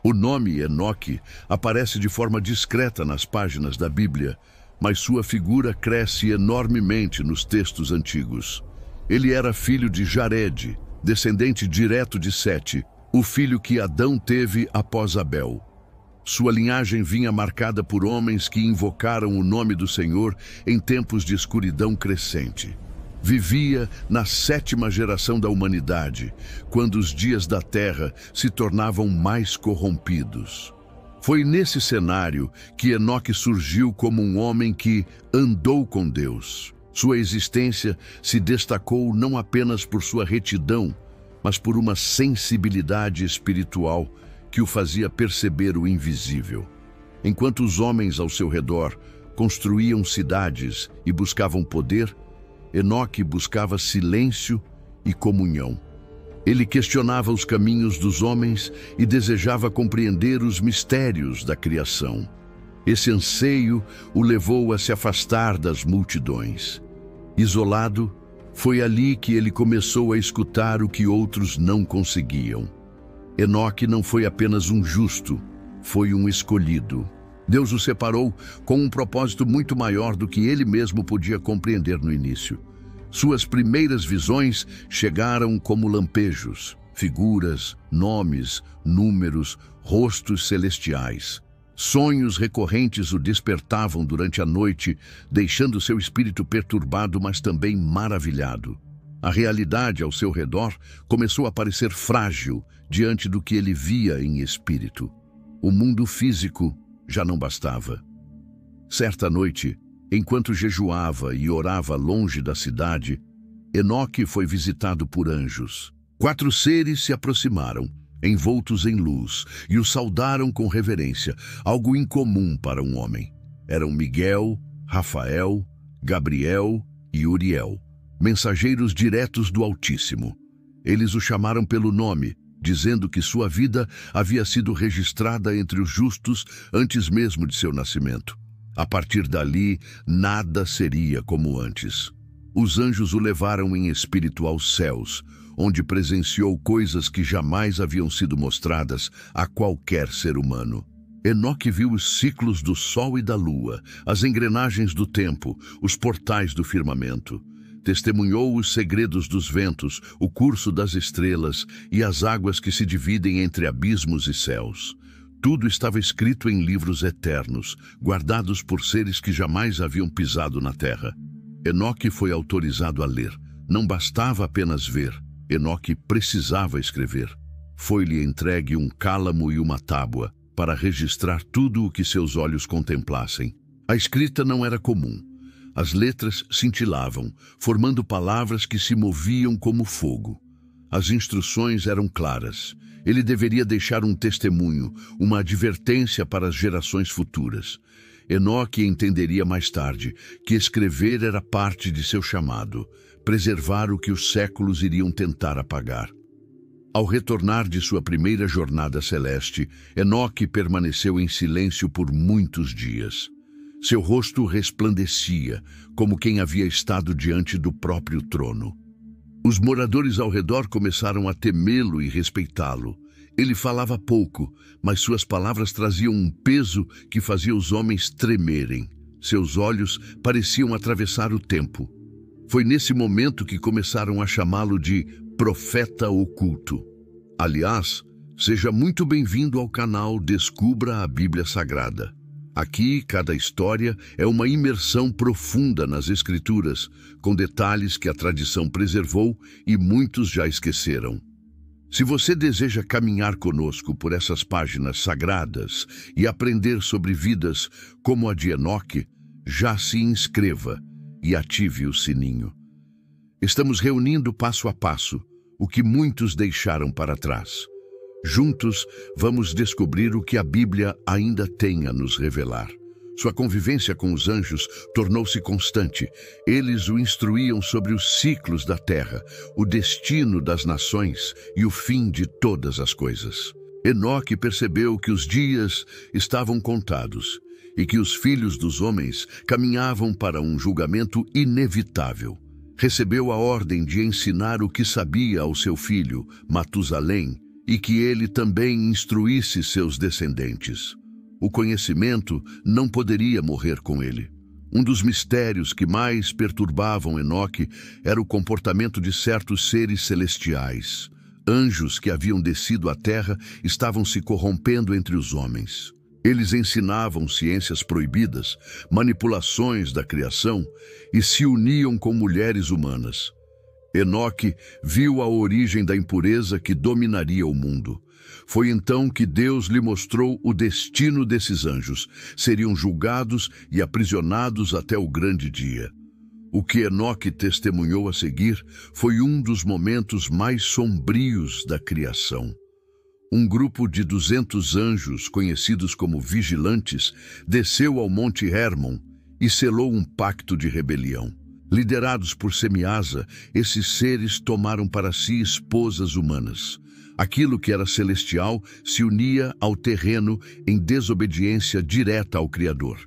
O nome Enoque aparece de forma discreta nas páginas da Bíblia, mas sua figura cresce enormemente nos textos antigos. Ele era filho de Jared, descendente direto de Sete, o filho que Adão teve após Abel. Sua linhagem vinha marcada por homens que invocaram o nome do Senhor em tempos de escuridão crescente. Vivia na 7ª geração da humanidade, quando os dias da terra se tornavam mais corrompidos. Foi nesse cenário que Enoque surgiu como um homem que andou com Deus. Sua existência se destacou não apenas por sua retidão, mas por uma sensibilidade espiritual que o fazia perceber o invisível. Enquanto os homens ao seu redor construíam cidades e buscavam poder, Enoque buscava silêncio e comunhão. Ele questionava os caminhos dos homens e desejava compreender os mistérios da criação. Esse anseio o levou a se afastar das multidões. Isolado, foi ali que ele começou a escutar o que outros não conseguiam. Enoque não foi apenas um justo, foi um escolhido. Deus o separou com um propósito muito maior do que ele mesmo podia compreender no início. Suas primeiras visões chegaram como lampejos, figuras, nomes, números, rostos celestiais. Sonhos recorrentes o despertavam durante a noite, deixando seu espírito perturbado, mas também maravilhado. A realidade ao seu redor começou a parecer frágil diante do que ele via em espírito. O mundo físico já não bastava. Certa noite, enquanto jejuava e orava longe da cidade, Enoque foi visitado por anjos. 4 seres se aproximaram, envoltos em luz, e o saudaram com reverência, algo incomum para um homem. Eram Miguel, Rafael, Gabriel e Uriel, mensageiros diretos do Altíssimo. Eles o chamaram pelo nome, dizendo que sua vida havia sido registrada entre os justos antes mesmo de seu nascimento. A partir dali, nada seria como antes. Os anjos o levaram em espírito aos céus, onde presenciou coisas que jamais haviam sido mostradas a qualquer ser humano. Enoque viu os ciclos do sol e da lua, as engrenagens do tempo, os portais do firmamento. Testemunhou os segredos dos ventos, o curso das estrelas e as águas que se dividem entre abismos e céus. Tudo estava escrito em livros eternos, guardados por seres que jamais haviam pisado na terra. Enoque foi autorizado a ler. Não bastava apenas ver. Enoque precisava escrever. Foi-lhe entregue um cálamo e uma tábua para registrar tudo o que seus olhos contemplassem. A escrita não era comum. As letras cintilavam, formando palavras que se moviam como fogo. As instruções eram claras. Ele deveria deixar um testemunho, uma advertência para as gerações futuras. Enoque entenderia mais tarde que escrever era parte de seu chamado, preservar o que os séculos iriam tentar apagar. Ao retornar de sua primeira jornada celeste, Enoque permaneceu em silêncio por muitos dias. Seu rosto resplandecia, como quem havia estado diante do próprio trono. Os moradores ao redor começaram a temê-lo e respeitá-lo. Ele falava pouco, mas suas palavras traziam um peso que fazia os homens tremerem. Seus olhos pareciam atravessar o tempo. Foi nesse momento que começaram a chamá-lo de Profeta Oculto. Aliás, seja muito bem-vindo ao canal Descubra a Bíblia Sagrada. Aqui, cada história é uma imersão profunda nas Escrituras, com detalhes que a tradição preservou e muitos já esqueceram. Se você deseja caminhar conosco por essas páginas sagradas e aprender sobre vidas como a de Enoque, já se inscreva e ative o sininho. Estamos reunindo passo a passo o que muitos deixaram para trás. Juntos, vamos descobrir o que a Bíblia ainda tem a nos revelar. Sua convivência com os anjos tornou-se constante. Eles o instruíam sobre os ciclos da terra, o destino das nações e o fim de todas as coisas. Enoque percebeu que os dias estavam contados e que os filhos dos homens caminhavam para um julgamento inevitável. Recebeu a ordem de ensinar o que sabia ao seu filho, Matusalém, e que ele também instruísse seus descendentes. O conhecimento não poderia morrer com ele. Um dos mistérios que mais perturbavam Enoque era o comportamento de certos seres celestiais. Anjos que haviam descido à terra estavam se corrompendo entre os homens. Eles ensinavam ciências proibidas, manipulações da criação e se uniam com mulheres humanas. Enoque viu a origem da impureza que dominaria o mundo. Foi então que Deus lhe mostrou o destino desses anjos. Seriam julgados e aprisionados até o grande dia. O que Enoque testemunhou a seguir foi um dos momentos mais sombrios da criação. Um grupo de 200 anjos, conhecidos como vigilantes, desceu ao Monte Hermon e selou um pacto de rebelião. Liderados por Semiasa, esses seres tomaram para si esposas humanas. Aquilo que era celestial se unia ao terreno em desobediência direta ao Criador.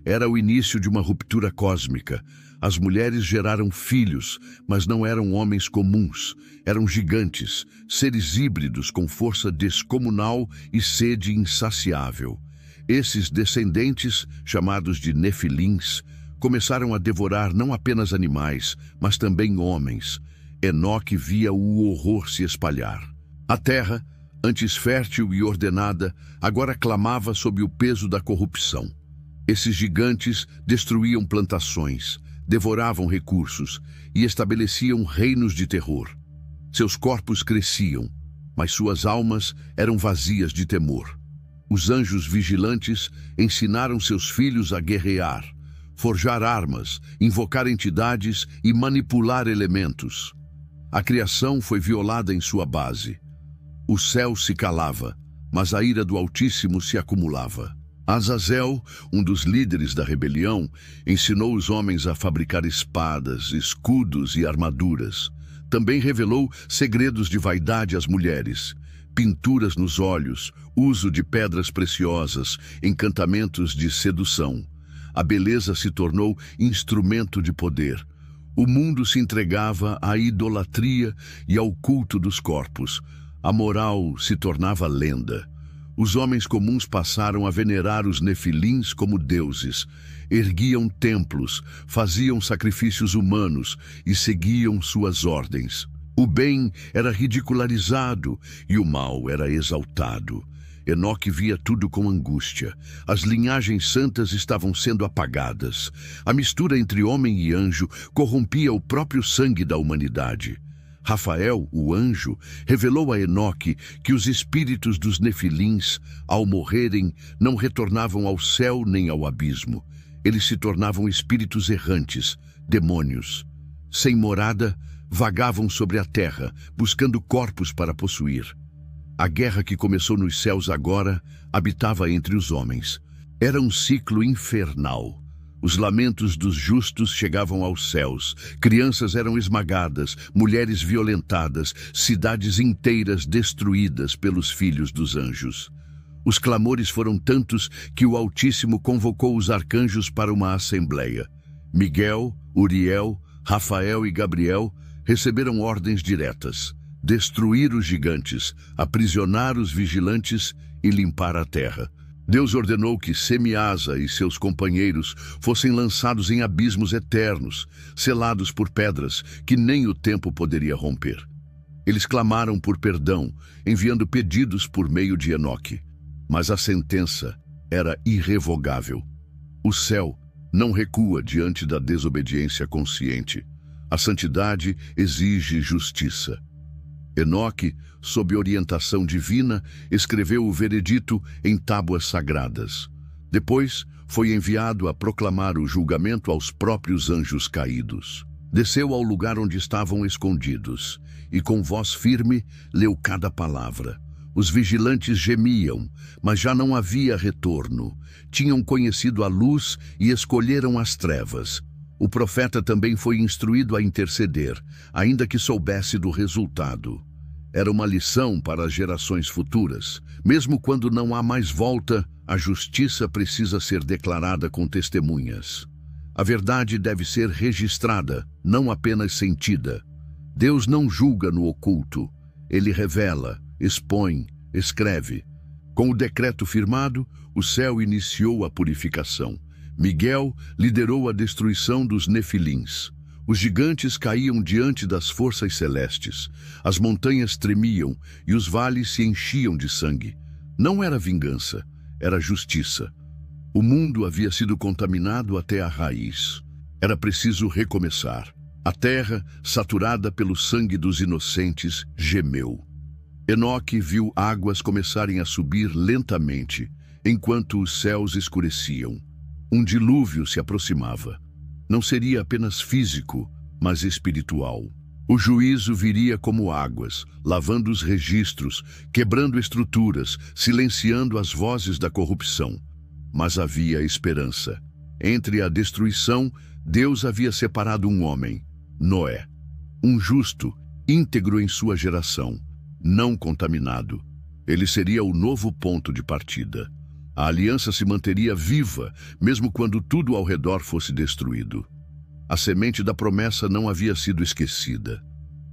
Era o início de uma ruptura cósmica. As mulheres geraram filhos, mas não eram homens comuns. Eram gigantes, seres híbridos com força descomunal e sede insaciável. Esses descendentes, chamados de Nefilins, começaram a devorar não apenas animais, mas também homens. Enoque via o horror se espalhar. A terra, antes fértil e ordenada, agora clamava sob o peso da corrupção. Esses gigantes destruíam plantações, devoravam recursos e estabeleciam reinos de terror. Seus corpos cresciam, mas suas almas eram vazias de temor. Os anjos vigilantes ensinaram seus filhos a guerrear, forjar armas, invocar entidades e manipular elementos. A criação foi violada em sua base. O céu se calava, mas a ira do Altíssimo se acumulava. Azazel, um dos líderes da rebelião, ensinou os homens a fabricar espadas, escudos e armaduras. Também revelou segredos de vaidade às mulheres, pinturas nos olhos, uso de pedras preciosas, encantamentos de sedução. A beleza se tornou instrumento de poder. O mundo se entregava à idolatria e ao culto dos corpos. A moral se tornava lenda. Os homens comuns passaram a venerar os nefilins como deuses. Erguiam templos, faziam sacrifícios humanos e seguiam suas ordens. O bem era ridicularizado e o mal era exaltado. Enoque via tudo com angústia. As linhagens santas estavam sendo apagadas. A mistura entre homem e anjo corrompia o próprio sangue da humanidade. Rafael, o anjo, revelou a Enoque que os espíritos dos nefilins, ao morrerem, não retornavam ao céu nem ao abismo. Eles se tornavam espíritos errantes, demônios. Sem morada, vagavam sobre a terra, buscando corpos para possuir. A guerra que começou nos céus agora habitava entre os homens. Era um ciclo infernal. Os lamentos dos justos chegavam aos céus. Crianças eram esmagadas, mulheres violentadas, cidades inteiras destruídas pelos filhos dos anjos. Os clamores foram tantos que o Altíssimo convocou os arcanjos para uma assembleia. Miguel, Uriel, Rafael e Gabriel receberam ordens diretas: destruir os gigantes, aprisionar os vigilantes e limpar a terra. Deus ordenou que Semiasa e seus companheiros fossem lançados em abismos eternos, selados por pedras que nem o tempo poderia romper. Eles clamaram por perdão, enviando pedidos por meio de Enoque. Mas a sentença era irrevogável. O céu não recua diante da desobediência consciente. A santidade exige justiça. Enoque, sob orientação divina, escreveu o veredito em tábuas sagradas. Depois, foi enviado a proclamar o julgamento aos próprios anjos caídos. Desceu ao lugar onde estavam escondidos e, com voz firme, leu cada palavra. Os vigilantes gemiam, mas já não havia retorno. Tinham conhecido a luz e escolheram as trevas. O profeta também foi instruído a interceder, ainda que soubesse do resultado. Era uma lição para as gerações futuras. Mesmo quando não há mais volta, a justiça precisa ser declarada com testemunhas. A verdade deve ser registrada, não apenas sentida. Deus não julga no oculto. Ele revela, expõe, escreve. Com o decreto firmado, o céu iniciou a purificação. Miguel liderou a destruição dos nefilins. Os gigantes caíam diante das forças celestes. As montanhas tremiam e os vales se enchiam de sangue. Não era vingança, era justiça. O mundo havia sido contaminado até a raiz. Era preciso recomeçar. A terra, saturada pelo sangue dos inocentes, gemeu. Enoque viu águas começarem a subir lentamente, enquanto os céus escureciam. Um dilúvio se aproximava. Não seria apenas físico, mas espiritual. O juízo viria como águas, lavando os registros, quebrando estruturas, silenciando as vozes da corrupção. Mas havia esperança. Entre a destruição, Deus havia separado um homem, Noé. Um justo, íntegro em sua geração, não contaminado. Ele seria o novo ponto de partida. A aliança se manteria viva, mesmo quando tudo ao redor fosse destruído. A semente da promessa não havia sido esquecida.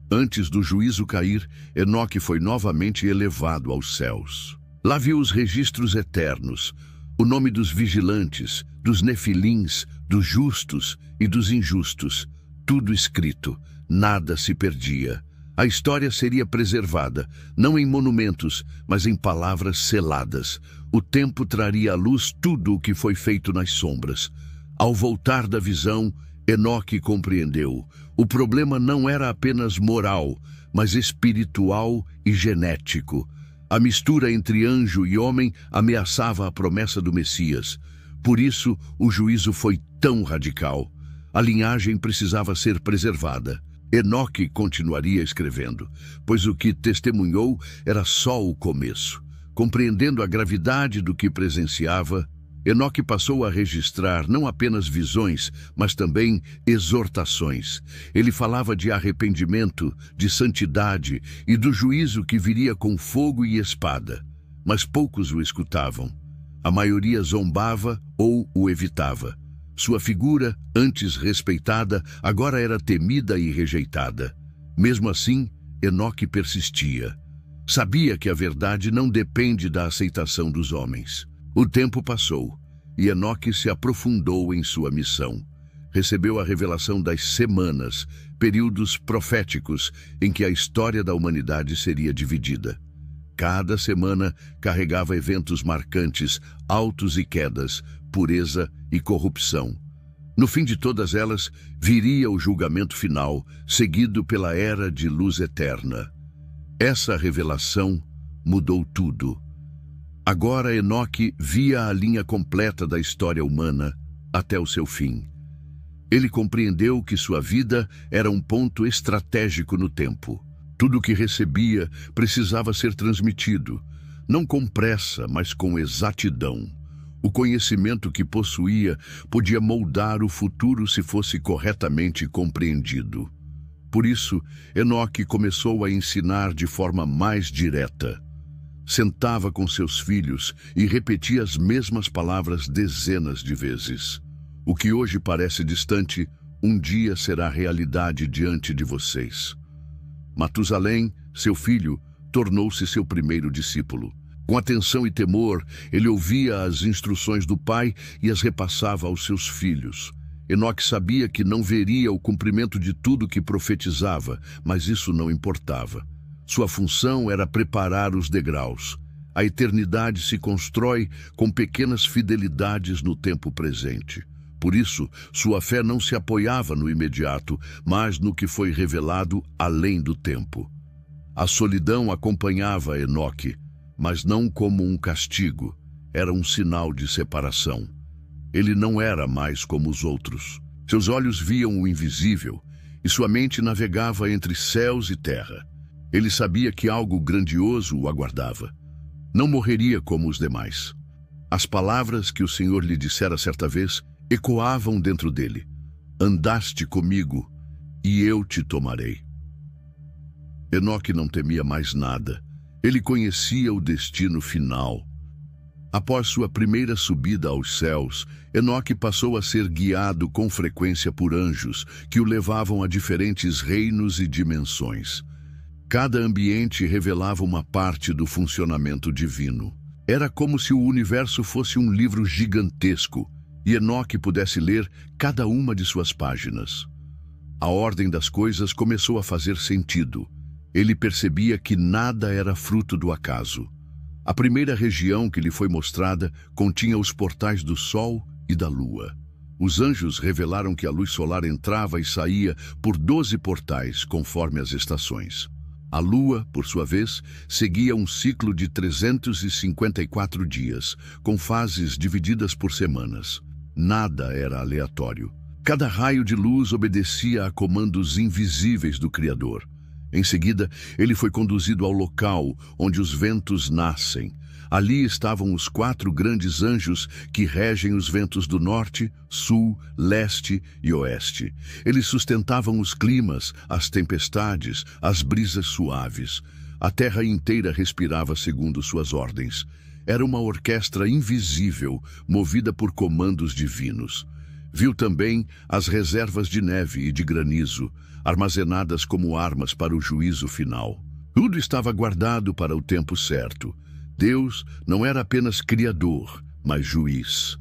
Antes do juízo cair, Enoque foi novamente elevado aos céus. Lá viu os registros eternos, o nome dos vigilantes, dos nefilins, dos justos e dos injustos, tudo escrito, nada se perdia. A história seria preservada, não em monumentos, mas em palavras seladas. O tempo traria à luz tudo o que foi feito nas sombras. Ao voltar da visão, Enoque compreendeu. O problema não era apenas moral, mas espiritual e genético. A mistura entre anjo e homem ameaçava a promessa do Messias. Por isso, o juízo foi tão radical. A linhagem precisava ser preservada. Enoque continuaria escrevendo, pois o que testemunhou era só o começo. Compreendendo a gravidade do que presenciava, Enoque passou a registrar não apenas visões, mas também exortações. Ele falava de arrependimento, de santidade e do juízo que viria com fogo e espada. Mas poucos o escutavam. A maioria zombava ou o evitava. Sua figura, antes respeitada, agora era temida e rejeitada. Mesmo assim, Enoque persistia. Sabia que a verdade não depende da aceitação dos homens. O tempo passou, e Enoque se aprofundou em sua missão. Recebeu a revelação das semanas, períodos proféticos em que a história da humanidade seria dividida. Cada semana carregava eventos marcantes, altos e quedas, pureza e corrupção. No fim de todas elas, viria o julgamento final, seguido pela era de luz eterna. Essa revelação mudou tudo. Agora Enoque via a linha completa da história humana até o seu fim. Ele compreendeu que sua vida era um ponto estratégico no tempo. Tudo o que recebia precisava ser transmitido, não com pressa, mas com exatidão. O conhecimento que possuía podia moldar o futuro se fosse corretamente compreendido. Por isso, Enoque começou a ensinar de forma mais direta. Sentava com seus filhos e repetia as mesmas palavras dezenas de vezes. O que hoje parece distante, um dia será realidade diante de vocês. Matusalém, seu filho, tornou-se seu primeiro discípulo. Com atenção e temor, ele ouvia as instruções do pai e as repassava aos seus filhos. Enoque sabia que não veria o cumprimento de tudo que profetizava, mas isso não importava. Sua função era preparar os degraus. A eternidade se constrói com pequenas fidelidades no tempo presente. Por isso, sua fé não se apoiava no imediato, mas no que foi revelado além do tempo. A solidão acompanhava Enoque, mas não como um castigo, era um sinal de separação. Ele não era mais como os outros. Seus olhos viam o invisível e sua mente navegava entre céus e terra. Ele sabia que algo grandioso o aguardava. Não morreria como os demais. As palavras que o Senhor lhe dissera certa vez ecoavam dentro dele. Andaste comigo e eu te tomarei. Enoque não temia mais nada. Ele conhecia o destino final. Após sua primeira subida aos céus, Enoque passou a ser guiado com frequência por anjos que o levavam a diferentes reinos e dimensões. Cada ambiente revelava uma parte do funcionamento divino. Era como se o universo fosse um livro gigantesco e Enoque pudesse ler cada uma de suas páginas. A ordem das coisas começou a fazer sentido. Ele percebia que nada era fruto do acaso. A primeira região que lhe foi mostrada continha os portais do Sol e da Lua. Os anjos revelaram que a luz solar entrava e saía por 12 portais, conforme as estações. A Lua, por sua vez, seguia um ciclo de 354 dias, com fases divididas por semanas. Nada era aleatório. Cada raio de luz obedecia a comandos invisíveis do Criador. Em seguida, ele foi conduzido ao local onde os ventos nascem. Ali estavam os 4 grandes anjos que regem os ventos do norte, sul, leste e oeste. Eles sustentavam os climas, as tempestades, as brisas suaves. A terra inteira respirava segundo suas ordens. Era uma orquestra invisível, movida por comandos divinos. Viu também as reservas de neve e de granizo, armazenadas como armas para o juízo final. Tudo estava guardado para o tempo certo. Deus não era apenas criador, mas juiz.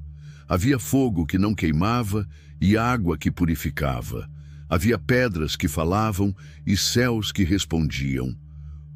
Havia fogo que não queimava e água que purificava. Havia pedras que falavam e céus que respondiam.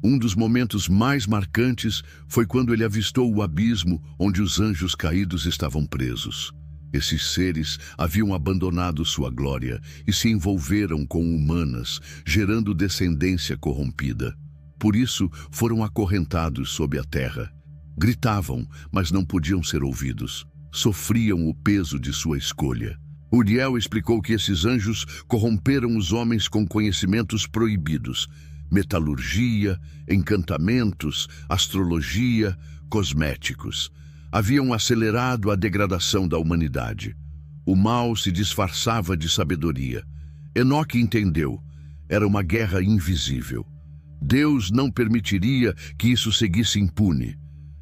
Um dos momentos mais marcantes foi quando ele avistou o abismo onde os anjos caídos estavam presos. Esses seres haviam abandonado sua glória e se envolveram com humanas, gerando descendência corrompida. Por isso, foram acorrentados sob a terra. Gritavam, mas não podiam ser ouvidos. Sofriam o peso de sua escolha. Uriel explicou que esses anjos corromperam os homens com conhecimentos proibidos: metalurgia, encantamentos, astrologia, cosméticos. Haviam acelerado a degradação da humanidade. O mal se disfarçava de sabedoria. Enoque entendeu. Era uma guerra invisível. Deus não permitiria que isso seguisse impune.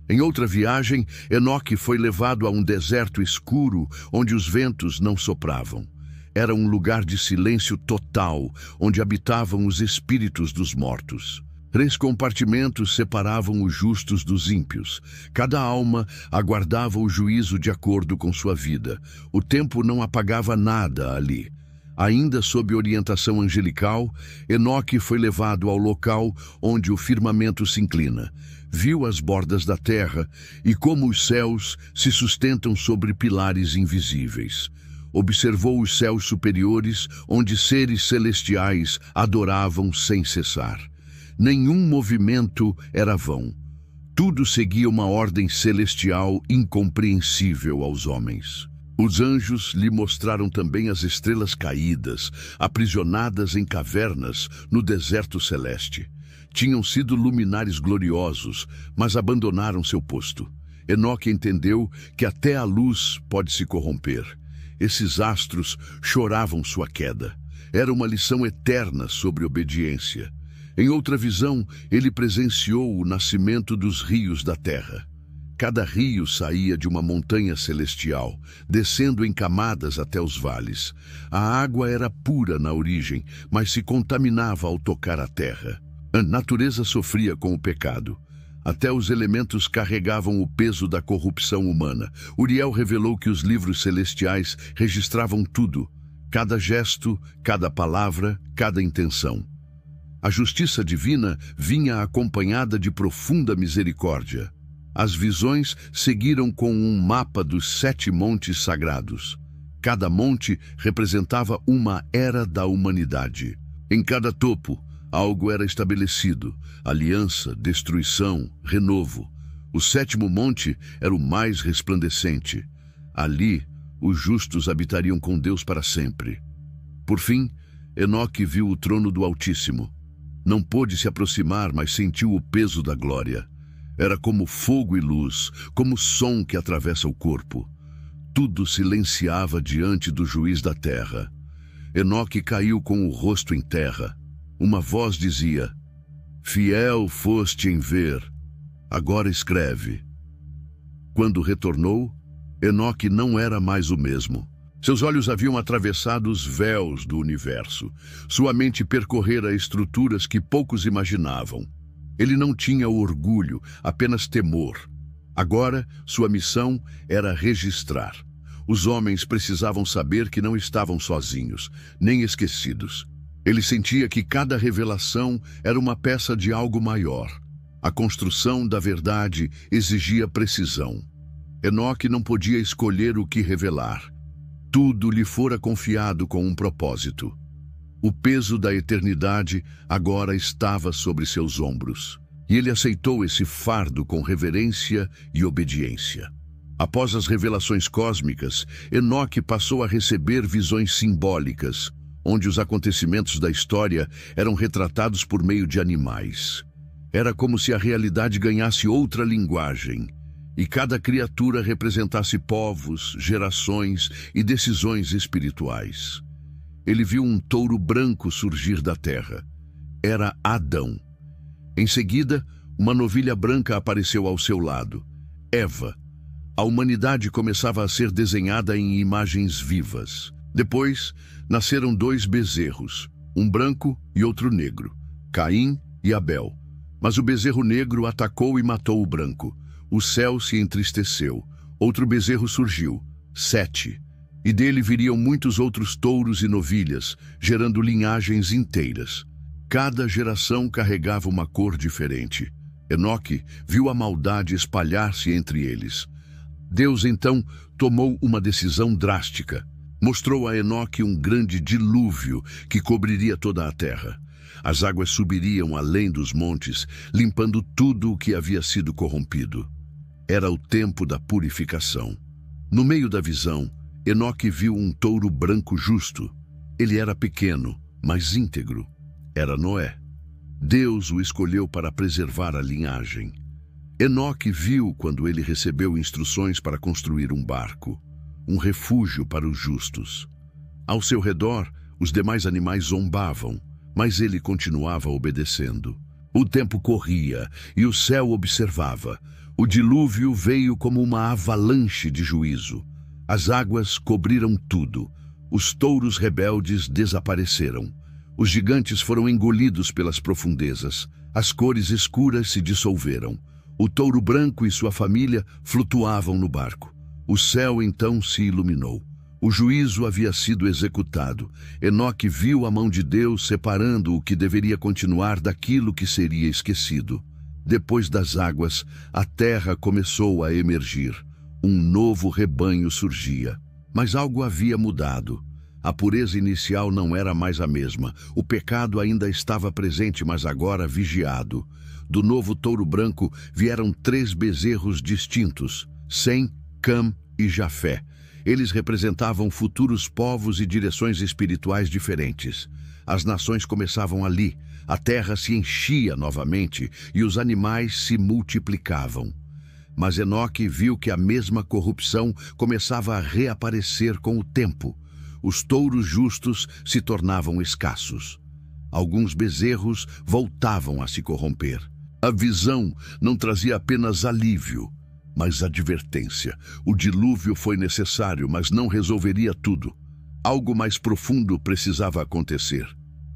Em outra viagem, Enoque foi levado a um deserto escuro onde os ventos não sopravam. Era um lugar de silêncio total, onde habitavam os espíritos dos mortos. 3 compartimentos separavam os justos dos ímpios. Cada alma aguardava o juízo de acordo com sua vida. O tempo não apagava nada ali. Ainda sob orientação angelical, Enoque foi levado ao local onde o firmamento se inclina. Viu as bordas da terra e como os céus se sustentam sobre pilares invisíveis. Observou os céus superiores, onde seres celestiais adoravam sem cessar. Nenhum movimento era vão. Tudo seguia uma ordem celestial incompreensível aos homens. Os anjos lhe mostraram também as estrelas caídas, aprisionadas em cavernas no deserto celeste. Tinham sido luminares gloriosos, mas abandonaram seu posto. Enoque entendeu que até a luz pode se corromper. Esses astros choravam sua queda. Era uma lição eterna sobre obediência. Em outra visão, ele presenciou o nascimento dos rios da terra. Cada rio saía de uma montanha celestial, descendo em camadas até os vales. A água era pura na origem, mas se contaminava ao tocar a terra. A natureza sofria com o pecado. Até os elementos carregavam o peso da corrupção humana. Uriel revelou que os livros celestiais registravam tudo, cada gesto, cada palavra, cada intenção. A justiça divina vinha acompanhada de profunda misericórdia. As visões seguiram com um mapa dos 7 montes sagrados. Cada monte representava uma era da humanidade. Em cada topo, algo era estabelecido: aliança, destruição, renovo. O 7º monte era o mais resplandecente. Ali, os justos habitariam com Deus para sempre. Por fim, Enoque viu o trono do Altíssimo. Não pôde se aproximar, mas sentiu o peso da glória. Era como fogo e luz, como som que atravessa o corpo. Tudo silenciava diante do juiz da terra. Enoque caiu com o rosto em terra. Uma voz dizia: "Fiel foste em ver, agora escreve." Quando retornou, Enoque não era mais o mesmo. Seus olhos haviam atravessado os véus do universo. Sua mente percorrera estruturas que poucos imaginavam. Ele não tinha orgulho, apenas temor. Agora, sua missão era registrar. Os homens precisavam saber que não estavam sozinhos, nem esquecidos. Ele sentia que cada revelação era uma peça de algo maior. A construção da verdade exigia precisão. Enoque não podia escolher o que revelar. Tudo lhe fora confiado com um propósito. O peso da eternidade agora estava sobre seus ombros, e ele aceitou esse fardo com reverência e obediência. Após as revelações cósmicas, Enoque passou a receber visões simbólicas, onde os acontecimentos da história eram retratados por meio de animais. Era como se a realidade ganhasse outra linguagem, e cada criatura representasse povos, gerações e decisões espirituais. Ele viu um touro branco surgir da terra. Era Adão. Em seguida, uma novilha branca apareceu ao seu lado, Eva. A humanidade começava a ser desenhada em imagens vivas. Depois, nasceram 2 bezerros, um branco e outro negro, Caim e Abel. Mas o bezerro negro atacou e matou o branco. O céu se entristeceu. Outro bezerro surgiu, Sete, e dele viriam muitos outros touros e novilhas, gerando linhagens inteiras. Cada geração carregava uma cor diferente. Enoque viu a maldade espalhar-se entre eles. Deus, então, tomou uma decisão drástica. Mostrou a Enoque um grande dilúvio que cobriria toda a terra. As águas subiriam além dos montes, limpando tudo o que havia sido corrompido. Era o tempo da purificação. No meio da visão, Enoque viu um touro branco justo. Ele era pequeno, mas íntegro. Era Noé. Deus o escolheu para preservar a linhagem. Enoque viu quando ele recebeu instruções para construir um barco, um refúgio para os justos. Ao seu redor, os demais animais zombavam, mas ele continuava obedecendo. O tempo corria e o céu observava. O dilúvio veio como uma avalanche de juízo. As águas cobriram tudo. Os touros rebeldes desapareceram. Os gigantes foram engolidos pelas profundezas. As cores escuras se dissolveram. O touro branco e sua família flutuavam no barco. O céu então se iluminou. O juízo havia sido executado. Enoque viu a mão de Deus separando o que deveria continuar daquilo que seria esquecido. Depois das águas, a terra começou a emergir. Um novo rebanho surgia. Mas algo havia mudado. A pureza inicial não era mais a mesma. O pecado ainda estava presente, mas agora vigiado. Do novo touro branco vieram 3 bezerros distintos, Sem, Cam e Jafé. Eles representavam futuros povos e direções espirituais diferentes. As nações começavam ali, a terra se enchia novamente e os animais se multiplicavam. Mas Enoque viu que a mesma corrupção começava a reaparecer com o tempo. Os touros justos se tornavam escassos. Alguns bezerros voltavam a se corromper. A visão não trazia apenas alívio, mas advertência. O dilúvio foi necessário, mas não resolveria tudo. Algo mais profundo precisava acontecer.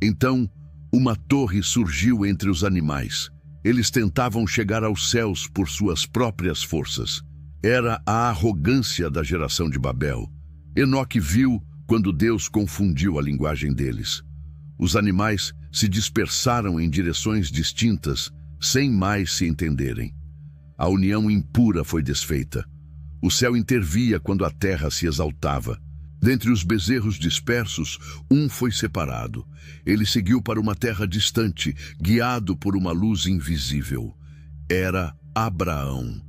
Então, uma torre surgiu entre os animais. Eles tentavam chegar aos céus por suas próprias forças. Era a arrogância da geração de Babel. Enoque viu quando Deus confundiu a linguagem deles. Os animais se dispersaram em direções distintas, sem mais se entenderem. A união impura foi desfeita. O céu intervia quando a terra se exaltava. Dentre os bezerros dispersos, um foi separado. Ele seguiu para uma terra distante, guiado por uma luz invisível. Era Abraão.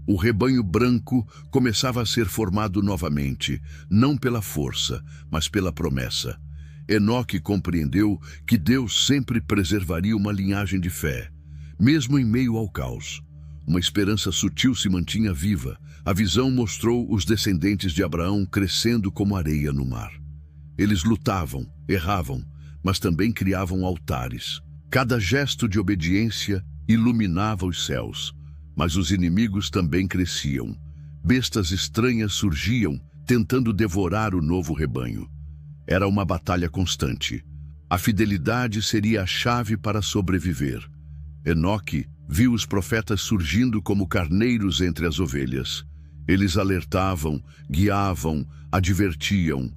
O rebanho branco começava a ser formado novamente, não pela força, mas pela promessa. Enoque compreendeu que Deus sempre preservaria uma linhagem de fé, mesmo em meio ao caos. Uma esperança sutil se mantinha viva. A visão mostrou os descendentes de Abraão crescendo como areia no mar. Eles lutavam, erravam, mas também criavam altares. Cada gesto de obediência iluminava os céus, mas os inimigos também cresciam. Bestas estranhas surgiam, tentando devorar o novo rebanho. Era uma batalha constante. A fidelidade seria a chave para sobreviver. Enoque viu os profetas surgindo como carneiros entre as ovelhas. Eles alertavam, guiavam, advertiam,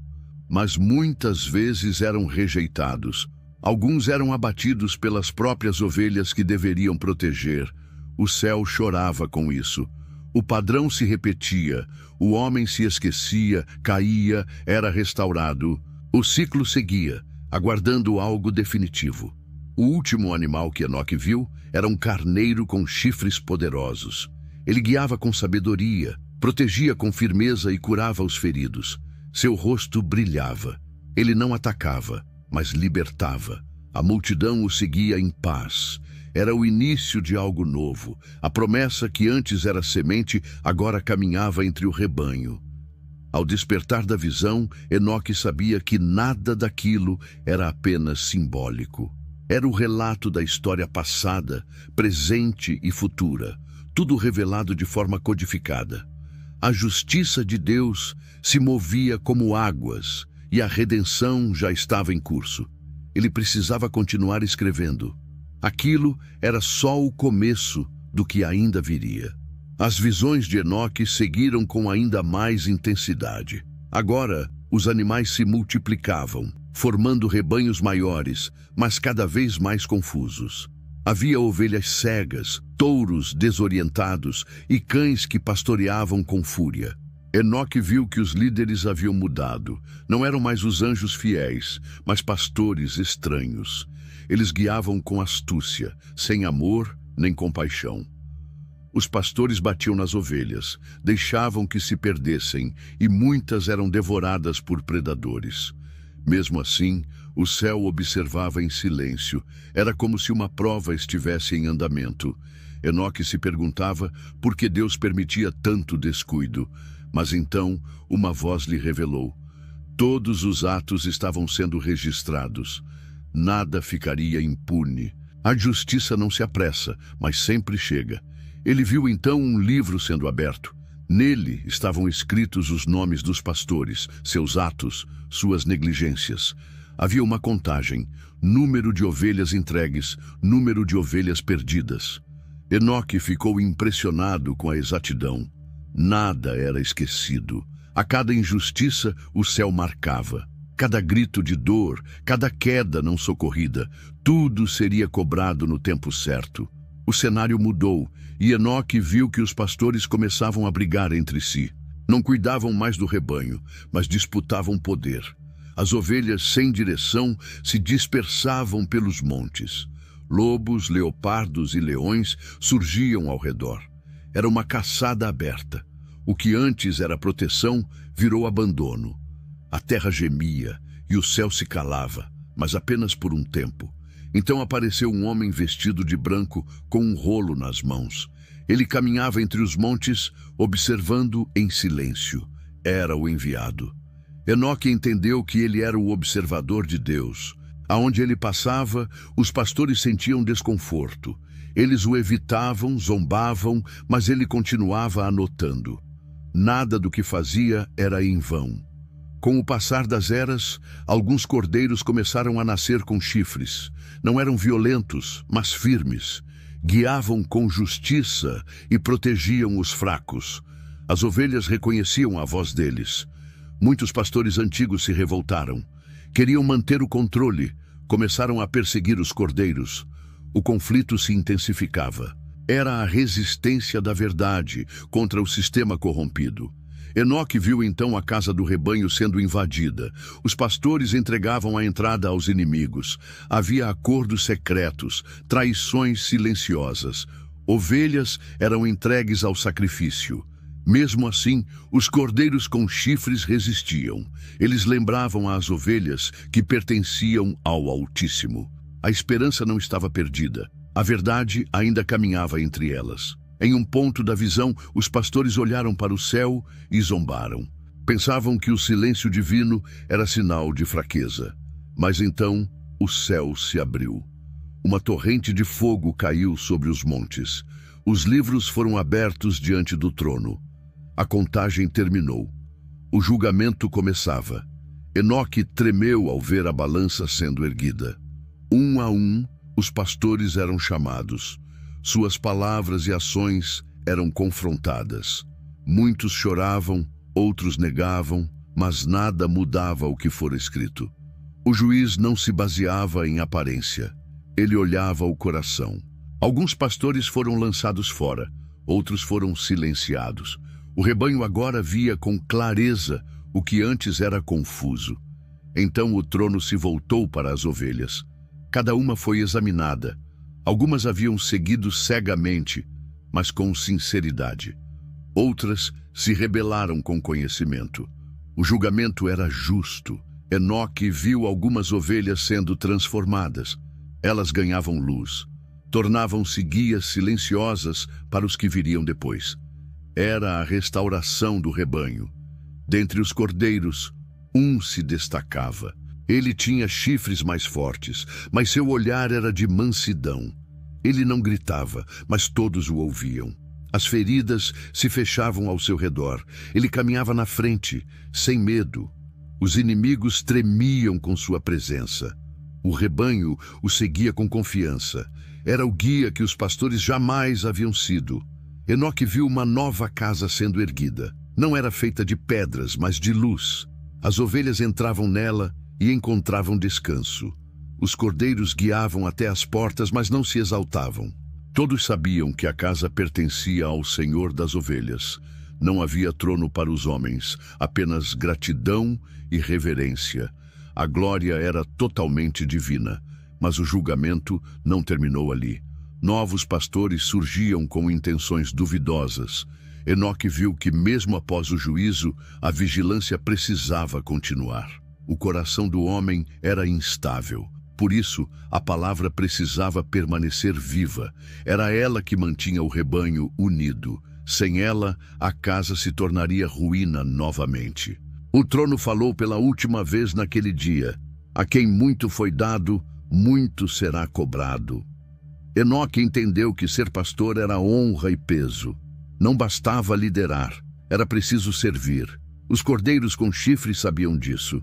mas muitas vezes eram rejeitados. Alguns eram abatidos pelas próprias ovelhas que deveriam proteger. O céu chorava com isso. O padrão se repetia, o homem se esquecia, caía, era restaurado. O ciclo seguia, aguardando algo definitivo. O último animal que Enoque viu era um carneiro com chifres poderosos. Ele guiava com sabedoria, protegia com firmeza e curava os feridos. Seu rosto brilhava. Ele não atacava, mas libertava. A multidão o seguia em paz. Era o início de algo novo. A promessa que antes era semente, agora caminhava entre o rebanho. Ao despertar da visão, Enoque sabia que nada daquilo era apenas simbólico. Era o relato da história passada, presente e futura, tudo revelado de forma codificada. A justiça de Deus se movia como águas e a redenção já estava em curso. Ele precisava continuar escrevendo. Aquilo era só o começo do que ainda viria. As visões de Enoque seguiram com ainda mais intensidade. Agora, os animais se multiplicavam, formando rebanhos maiores, mas cada vez mais confusos. Havia ovelhas cegas, touros desorientados e cães que pastoreavam com fúria. Enoque viu que os líderes haviam mudado. Não eram mais os anjos fiéis, mas pastores estranhos. Eles guiavam com astúcia, sem amor nem compaixão. Os pastores batiam nas ovelhas, deixavam que se perdessem, e muitas eram devoradas por predadores. Mesmo assim, o céu observava em silêncio. Era como se uma prova estivesse em andamento. Enoque se perguntava por que Deus permitia tanto descuido. Mas então, uma voz lhe revelou. Todos os atos estavam sendo registrados. Nada ficaria impune. A justiça não se apressa, mas sempre chega. Ele viu então um livro sendo aberto. Nele estavam escritos os nomes dos pastores, seus atos, suas negligências. Havia uma contagem, número de ovelhas entregues, número de ovelhas perdidas. Enoque ficou impressionado com a exatidão. Nada era esquecido. A cada injustiça, o céu marcava. Cada grito de dor, cada queda não socorrida, tudo seria cobrado no tempo certo. O cenário mudou e Enoque viu que os pastores começavam a brigar entre si. Não cuidavam mais do rebanho, mas disputavam poder. As ovelhas sem direção se dispersavam pelos montes. Lobos, leopardos e leões surgiam ao redor. Era uma caçada aberta. O que antes era proteção virou abandono. A terra gemia e o céu se calava, mas apenas por um tempo. Então apareceu um homem vestido de branco com um rolo nas mãos. Ele caminhava entre os montes, observando em silêncio. Era o enviado. Enoque entendeu que ele era o observador de Deus. Aonde ele passava, os pastores sentiam desconforto. Eles o evitavam, zombavam, mas ele continuava anotando. Nada do que fazia era em vão. Com o passar das eras, alguns cordeiros começaram a nascer com chifres. Não eram violentos, mas firmes. Guiavam com justiça e protegiam os fracos. As ovelhas reconheciam a voz deles. Muitos pastores antigos se revoltaram. Queriam manter o controle. Começaram a perseguir os cordeiros. O conflito se intensificava. Era a resistência da verdade contra o sistema corrompido. Enoque viu então a casa do rebanho sendo invadida. Os pastores entregavam a entrada aos inimigos. Havia acordos secretos, traições silenciosas. Ovelhas eram entregues ao sacrifício. Mesmo assim, os cordeiros com chifres resistiam. Eles lembravam às ovelhas que pertenciam ao Altíssimo. A esperança não estava perdida. A verdade ainda caminhava entre elas. Em um ponto da visão, os pastores olharam para o céu e zombaram. Pensavam que o silêncio divino era sinal de fraqueza. Mas então, o céu se abriu. Uma torrente de fogo caiu sobre os montes. Os livros foram abertos diante do trono. A contagem terminou. O julgamento começava. Enoque tremeu ao ver a balança sendo erguida. Um a um, os pastores eram chamados. Suas palavras e ações eram confrontadas. Muitos choravam, outros negavam, mas nada mudava o que fora escrito. O juiz não se baseava em aparência. Ele olhava o coração. Alguns pastores foram lançados fora, outros foram silenciados. O rebanho agora via com clareza o que antes era confuso. Então o trono se voltou para as ovelhas. Cada uma foi examinada. Algumas haviam seguido cegamente, mas com sinceridade. Outras se rebelaram com conhecimento. O julgamento era justo. Enoque viu algumas ovelhas sendo transformadas. Elas ganhavam luz. Tornavam-se guias silenciosas para os que viriam depois. Era a restauração do rebanho. Dentre os cordeiros, um se destacava. Ele tinha chifres mais fortes, mas seu olhar era de mansidão. Ele não gritava, mas todos o ouviam. As feridas se fechavam ao seu redor. Ele caminhava na frente, sem medo. Os inimigos tremiam com sua presença. O rebanho o seguia com confiança. Era o guia que os pastores jamais haviam sido. Enoque viu uma nova casa sendo erguida. Não era feita de pedras, mas de luz. As ovelhas entravam nela e encontravam descanso. Os cordeiros guiavam até as portas, mas não se exaltavam. Todos sabiam que a casa pertencia ao Senhor das ovelhas. Não havia trono para os homens, apenas gratidão e reverência. A glória era totalmente divina, mas o julgamento não terminou ali. Novos pastores surgiam com intenções duvidosas. Enoque viu que, mesmo após o juízo, a vigilância precisava continuar. O coração do homem era instável. Por isso, a palavra precisava permanecer viva. Era ela que mantinha o rebanho unido. Sem ela, a casa se tornaria ruína novamente. O trono falou pela última vez naquele dia. A quem muito foi dado, muito será cobrado. Enoque entendeu que ser pastor era honra e peso. Não bastava liderar, era preciso servir. Os cordeiros com chifres sabiam disso.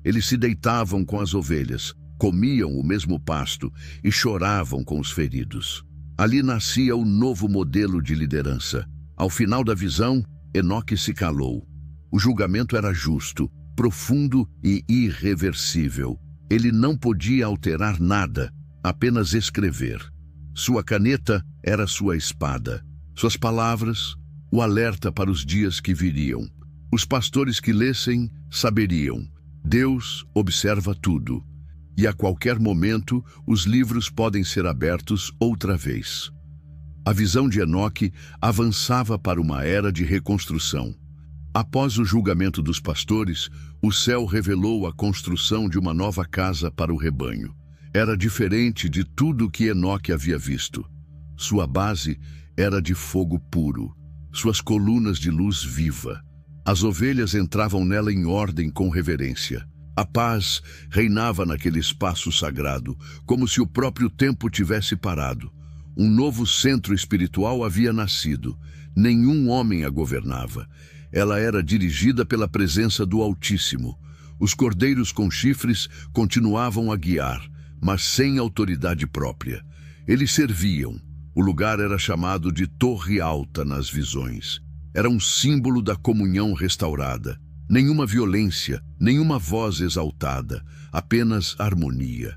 Eles se deitavam com as ovelhas, comiam o mesmo pasto e choravam com os feridos. Ali nascia o novo modelo de liderança. Ao final da visão, Enoque se calou. O julgamento era justo, profundo e irreversível. Ele não podia alterar nada, apenas escrever. Sua caneta era sua espada. Suas palavras, o alerta para os dias que viriam. Os pastores que lessem saberiam. Deus observa tudo. E a qualquer momento, os livros podem ser abertos outra vez. A visão de Enoque avançava para uma era de reconstrução. Após o julgamento dos pastores, o céu revelou a construção de uma nova casa para o rebanho. Era diferente de tudo o que Enoque havia visto. Sua base era de fogo puro, suas colunas de luz viva. As ovelhas entravam nela em ordem com reverência. A paz reinava naquele espaço sagrado, como se o próprio tempo tivesse parado. Um novo centro espiritual havia nascido. Nenhum homem a governava. Ela era dirigida pela presença do Altíssimo. Os cordeiros com chifres continuavam a guiar, mas sem autoridade própria. Eles serviam. O lugar era chamado de Torre Alta nas visões. Era um símbolo da comunhão restaurada. Nenhuma violência, nenhuma voz exaltada, apenas harmonia.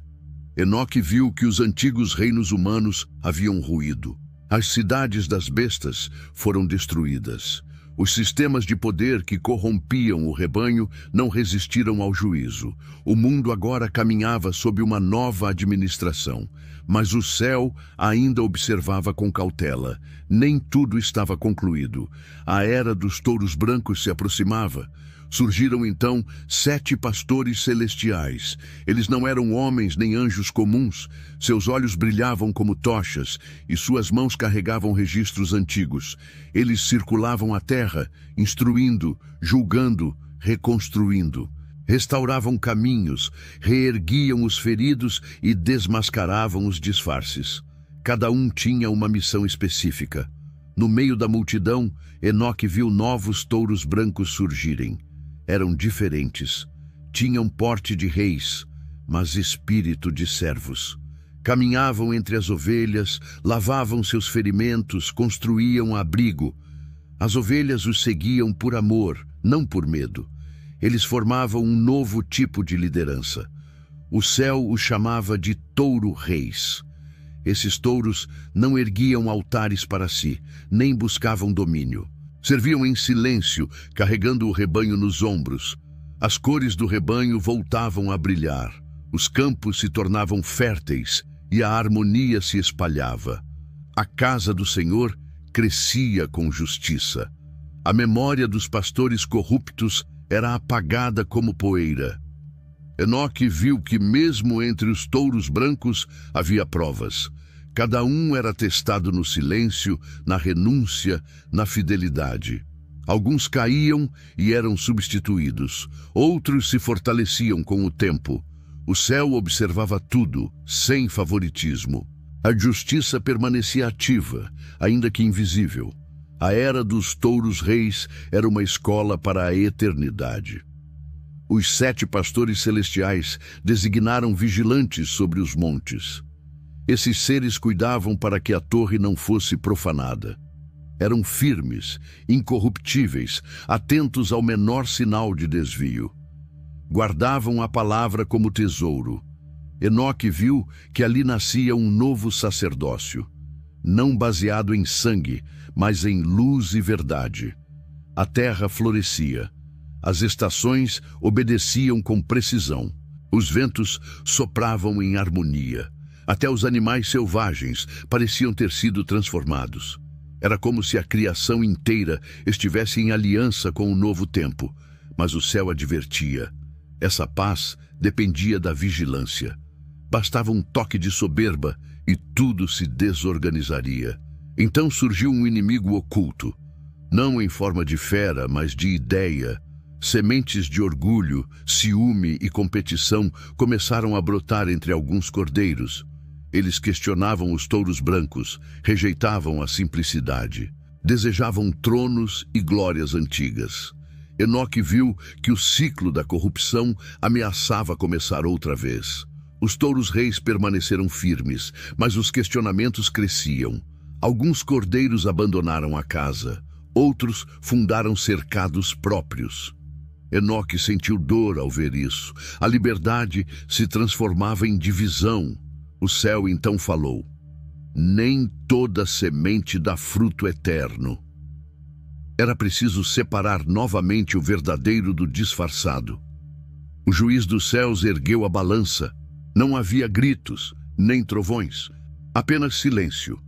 Enoque viu que os antigos reinos humanos haviam ruído. As cidades das bestas foram destruídas. Os sistemas de poder que corrompiam o rebanho não resistiram ao juízo. O mundo agora caminhava sob uma nova administração, mas o céu ainda observava com cautela. Nem tudo estava concluído. A era dos touros brancos se aproximava. Surgiram então 7 pastores celestiais. Eles não eram homens nem anjos comuns. Seus olhos brilhavam como tochas e suas mãos carregavam registros antigos. Eles circulavam a terra, instruindo, julgando, reconstruindo. Restauravam caminhos, reerguiam os feridos e desmascaravam os disfarces. Cada um tinha uma missão específica. No meio da multidão, Enoque viu novos touros brancos surgirem. eram diferentes. Tinham porte de reis, mas espírito de servos. Caminhavam entre as ovelhas, lavavam seus ferimentos, construíam abrigo. As ovelhas os seguiam por amor, não por medo. Eles formavam um novo tipo de liderança. O céu os chamava de touro-reis. Esses touros não erguiam altares para si, nem buscavam domínio. Serviam em silêncio, carregando o rebanho nos ombros. As cores do rebanho voltavam a brilhar. Os campos se tornavam férteis e a harmonia se espalhava. A casa do Senhor crescia com justiça. A memória dos pastores corruptos era apagada como poeira. Enoque viu que mesmo entre os touros brancos havia provas. Cada um era testado no silêncio, na renúncia, na fidelidade. Alguns caíam e eram substituídos. Outros se fortaleciam com o tempo. O céu observava tudo, sem favoritismo. A justiça permanecia ativa, ainda que invisível. A era dos touros-reis era uma escola para a eternidade. Os 7 pastores celestiais designaram vigilantes sobre os montes. Esses seres cuidavam para que a torre não fosse profanada. Eram firmes, incorruptíveis, atentos ao menor sinal de desvio. Guardavam a palavra como tesouro. Enoque viu que ali nascia um novo sacerdócio, não baseado em sangue, mas em luz e verdade. A terra florescia. As estações obedeciam com precisão. Os ventos sopravam em harmonia. Até os animais selvagens pareciam ter sido transformados. Era como se a criação inteira estivesse em aliança com o novo tempo. Mas o céu advertia. Essa paz dependia da vigilância. Bastava um toque de soberba e tudo se desorganizaria. Então surgiu um inimigo oculto. Não em forma de fera, mas de ideia. Sementes de orgulho, ciúme e competição começaram a brotar entre alguns cordeiros. Eles questionavam os touros brancos, rejeitavam a simplicidade. Desejavam tronos e glórias antigas. Enoque viu que o ciclo da corrupção ameaçava começar outra vez. Os touros-reis permaneceram firmes, mas os questionamentos cresciam. Alguns cordeiros abandonaram a casa, outros fundaram cercados próprios. Enoque sentiu dor ao ver isso. A liberdade se transformava em divisão. O céu então falou: nem toda semente dá fruto eterno. Era preciso separar novamente o verdadeiro do disfarçado. O juiz dos céus ergueu a balança. Não havia gritos, nem trovões, apenas silêncio.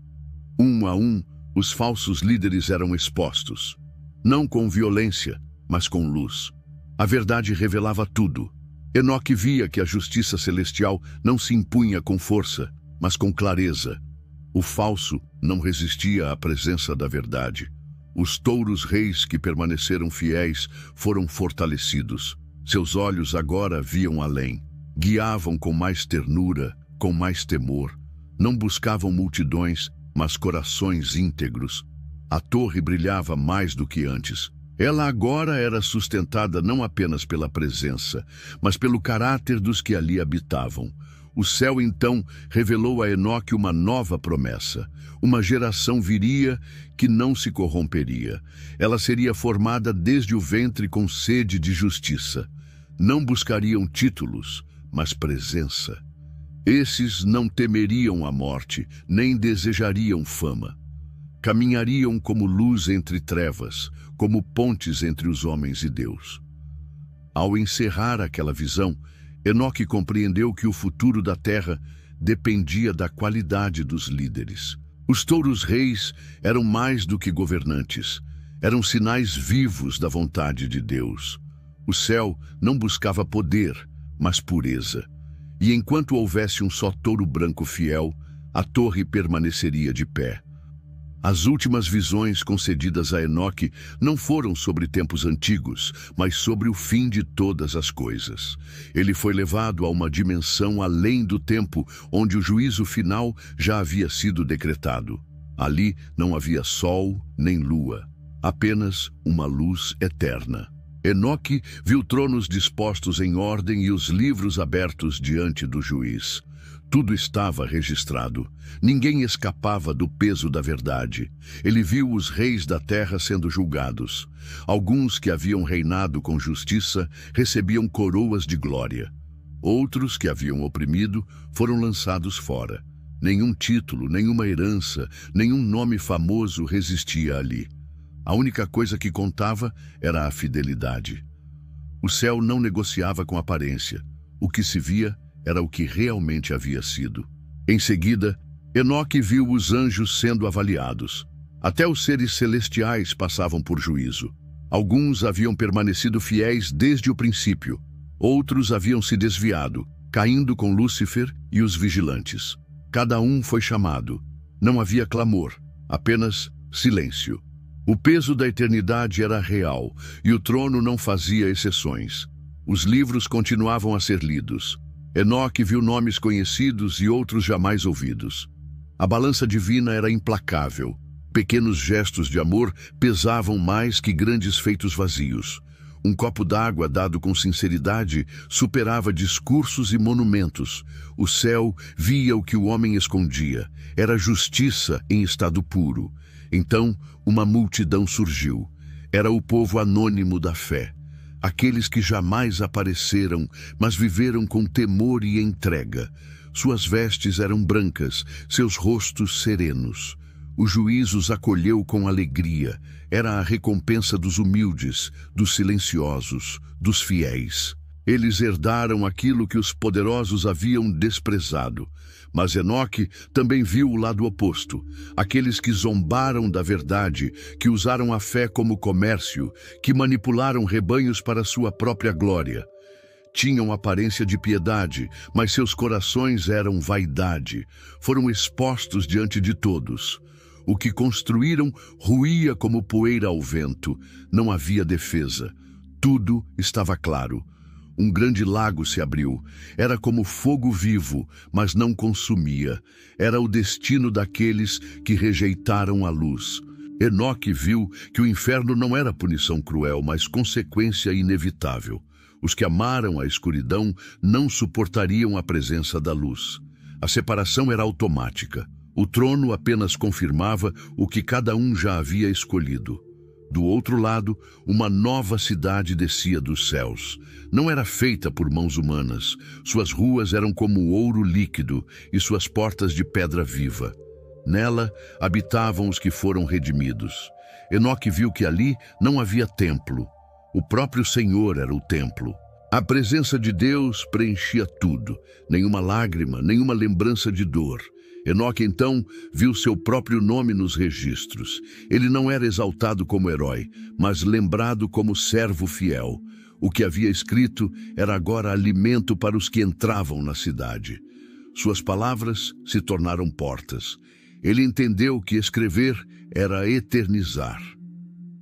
Um a um, os falsos líderes eram expostos. Não com violência, mas com luz. A verdade revelava tudo. Enoque via que a justiça celestial não se impunha com força, mas com clareza. O falso não resistia à presença da verdade. Os touros-reis que permaneceram fiéis foram fortalecidos. Seus olhos agora viam além. Guiavam com mais ternura, com mais temor. Não buscavam multidões, mas corações íntegros. A torre brilhava mais do que antes. Ela agora era sustentada não apenas pela presença, mas pelo caráter dos que ali habitavam. O céu então revelou a Enoque uma nova promessa. Uma geração viria que não se corromperia. Ela seria formada desde o ventre com sede de justiça. Não buscariam títulos, mas presença. Esses não temeriam a morte, nem desejariam fama. Caminhariam como luz entre trevas, como pontes entre os homens e Deus. Ao encerrar aquela visão, Enoque compreendeu que o futuro da terra dependia da qualidade dos líderes. Os touros-reis eram mais do que governantes, eram sinais vivos da vontade de Deus. O céu não buscava poder, mas pureza. E enquanto houvesse um só touro branco fiel, a torre permaneceria de pé. As últimas visões concedidas a Enoque não foram sobre tempos antigos, mas sobre o fim de todas as coisas. Ele foi levado a uma dimensão além do tempo, onde o juízo final já havia sido decretado. Ali não havia sol nem lua, apenas uma luz eterna. Enoque viu tronos dispostos em ordem e os livros abertos diante do juiz. Tudo estava registrado. Ninguém escapava do peso da verdade. Ele viu os reis da terra sendo julgados. Alguns que haviam reinado com justiça recebiam coroas de glória. Outros que haviam oprimido foram lançados fora. Nenhum título, nenhuma herança, nenhum nome famoso resistia ali. A única coisa que contava era a fidelidade. O céu não negociava com aparência. O que se via era o que realmente havia sido. Em seguida, Enoque viu os anjos sendo avaliados. Até os seres celestiais passavam por juízo. Alguns haviam permanecido fiéis desde o princípio. Outros haviam se desviado, caindo com Lúcifer e os vigilantes. Cada um foi chamado. Não havia clamor, apenas silêncio. O peso da eternidade era real, e o trono não fazia exceções. Os livros continuavam a ser lidos. Enoque viu nomes conhecidos e outros jamais ouvidos. A balança divina era implacável. Pequenos gestos de amor pesavam mais que grandes feitos vazios. Um copo d'água dado com sinceridade superava discursos e monumentos. O céu via o que o homem escondia. Era justiça em estado puro. Então, uma multidão surgiu. Era o povo anônimo da fé. Aqueles que jamais apareceram, mas viveram com temor e entrega. Suas vestes eram brancas, seus rostos serenos. O juiz os acolheu com alegria. Era a recompensa dos humildes, dos silenciosos, dos fiéis. Eles herdaram aquilo que os poderosos haviam desprezado. Mas Enoque também viu o lado oposto. Aqueles que zombaram da verdade, que usaram a fé como comércio, que manipularam rebanhos para sua própria glória. Tinham aparência de piedade, mas seus corações eram vaidade. Foram expostos diante de todos. O que construíram ruía como poeira ao vento. Não havia defesa. Tudo estava claro. Um grande lago se abriu. Era como fogo vivo, mas não consumia. Era o destino daqueles que rejeitaram a luz. Enoque viu que o inferno não era punição cruel, mas consequência inevitável. Os que amaram a escuridão não suportariam a presença da luz. A separação era automática. O trono apenas confirmava o que cada um já havia escolhido. Do outro lado, uma nova cidade descia dos céus. Não era feita por mãos humanas. Suas ruas eram como ouro líquido e suas portas de pedra viva. Nela habitavam os que foram redimidos. Enoque viu que ali não havia templo. O próprio Senhor era o templo. A presença de Deus preenchia tudo. Nenhuma lágrima, nenhuma lembrança de dor. Enoque, então, viu seu próprio nome nos registros. Ele não era exaltado como herói, mas lembrado como servo fiel. O que havia escrito era agora alimento para os que entravam na cidade. Suas palavras se tornaram portas. Ele entendeu que escrever era eternizar.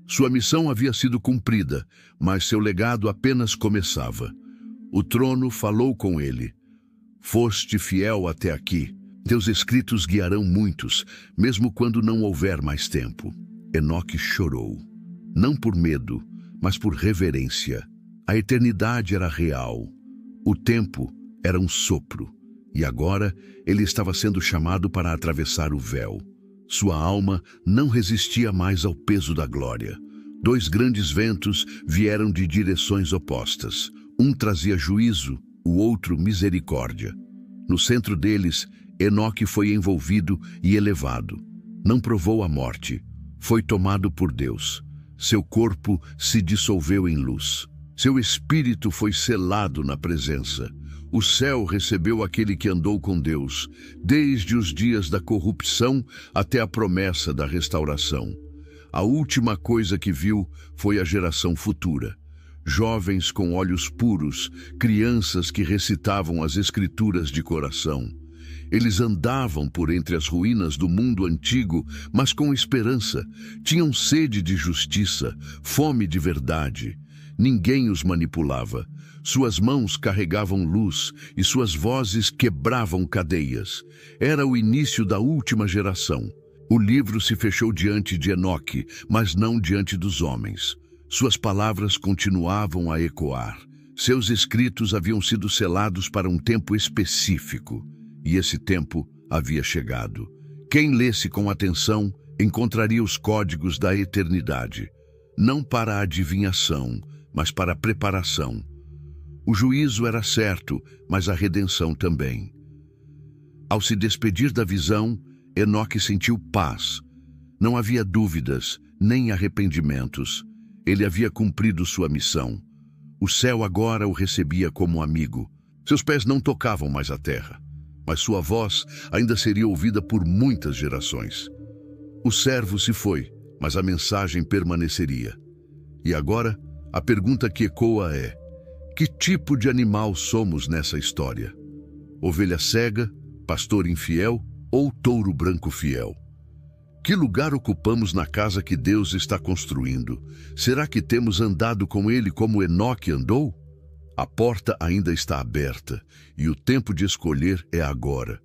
Sua missão havia sido cumprida, mas seu legado apenas começava. O trono falou com ele. Foste fiel até aqui. Teus escritos guiarão muitos, mesmo quando não houver mais tempo. Enoque chorou. Não por medo, mas por reverência. A eternidade era real. O tempo era um sopro. E agora ele estava sendo chamado para atravessar o véu. Sua alma não resistia mais ao peso da glória. Dois grandes ventos vieram de direções opostas. Um trazia juízo, o outro misericórdia. No centro deles, Enoque foi envolvido e elevado. Não provou a morte. Foi tomado por Deus. Seu corpo se dissolveu em luz. Seu espírito foi selado na presença. O céu recebeu aquele que andou com Deus, desde os dias da corrupção até a promessa da restauração. A última coisa que viu foi a geração futura. Jovens com olhos puros, crianças que recitavam as escrituras de coração. Eles andavam por entre as ruínas do mundo antigo, mas com esperança. Tinham sede de justiça, fome de verdade. Ninguém os manipulava. Suas mãos carregavam luz e suas vozes quebravam cadeias. Era o início da última geração. O livro se fechou diante de Enoque, mas não diante dos homens. Suas palavras continuavam a ecoar. Seus escritos haviam sido selados para um tempo específico, e esse tempo havia chegado. Quem lesse com atenção encontraria os códigos da eternidade, não para a adivinhação, mas para a preparação. O juízo era certo, mas a redenção também. Ao se despedir da visão, Enoque sentiu paz. Não havia dúvidas, nem arrependimentos. Ele havia cumprido sua missão. O céu agora o recebia como amigo. Seus pés não tocavam mais a terra, mas sua voz ainda seria ouvida por muitas gerações. O servo se foi, mas a mensagem permaneceria. E agora, a pergunta que ecoa é: que tipo de animal somos nessa história? Ovelha cega, pastor infiel ou touro branco fiel? Que lugar ocupamos na casa que Deus está construindo? Será que temos andado com Ele como Enoque andou? A porta ainda está aberta e o tempo de escolher é agora.